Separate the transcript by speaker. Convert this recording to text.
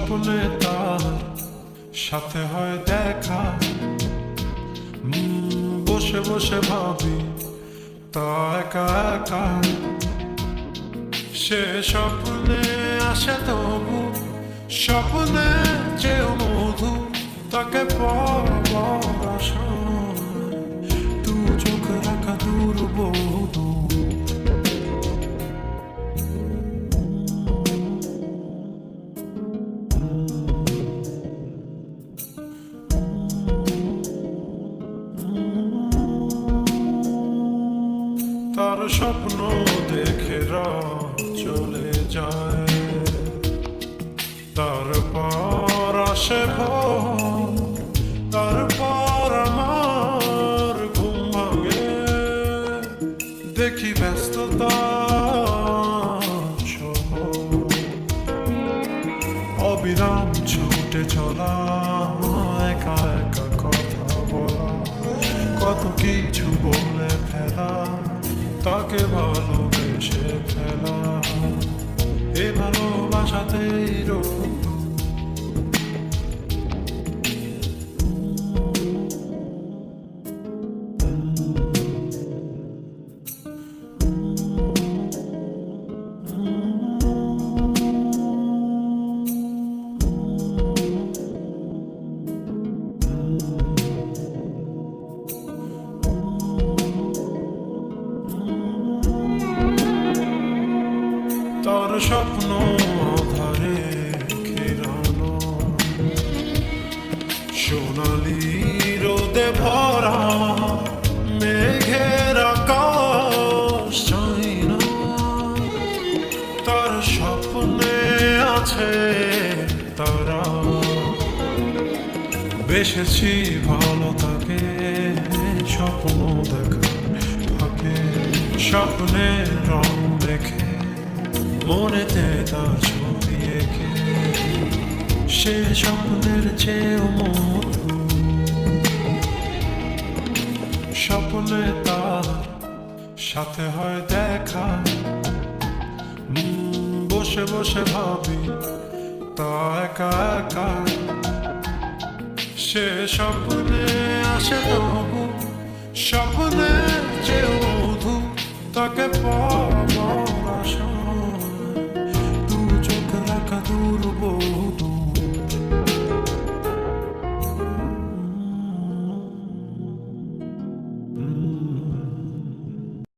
Speaker 1: স্বপ্নে তার সাথে হয় দেখা, বসে বসে ভাবি তা একা একা। সে স্বপ্নে আসে তবু স্বপ্নে চেয়েও মধু, তাকে পাওয়ার আশায় দু চোখ রাখা দুর্বোধ। তার স্বপ্ন দেখে রাত চলে যায়, তারপর আসে ভোর, তারপর আমার ঘুম ভাঙে। দেখি ব্যস্ততা শহর, অবিরাম ছুটে চলা, একা একা কথা বলা, কত কিছু বলে ফেলা, তাকে ভালোবেসে ফেলা, এ ভালোবাসাতেই রোগ। তার স্বপ্ন আধারে ঘেরানো, সোনালি রোদে ভরা, মেঘের আকাশ চাই না। তার স্বপ্নে আছে তারা, বেসেছি ভালো তাকে স্বপ্ন দেখার ফাঁকে। স্বপ্নের রং দেখে মনেতে তার ছবি এঁকে, সে স্বপ্নের চেয়েও মধু। স্বপ্নে তার সাথে হয় দেখা, বসে বসে ভাবি তা একা একা। সে স্বপ্নে আসে তবু স্বপ্নের চেয়েও মধু, তাকে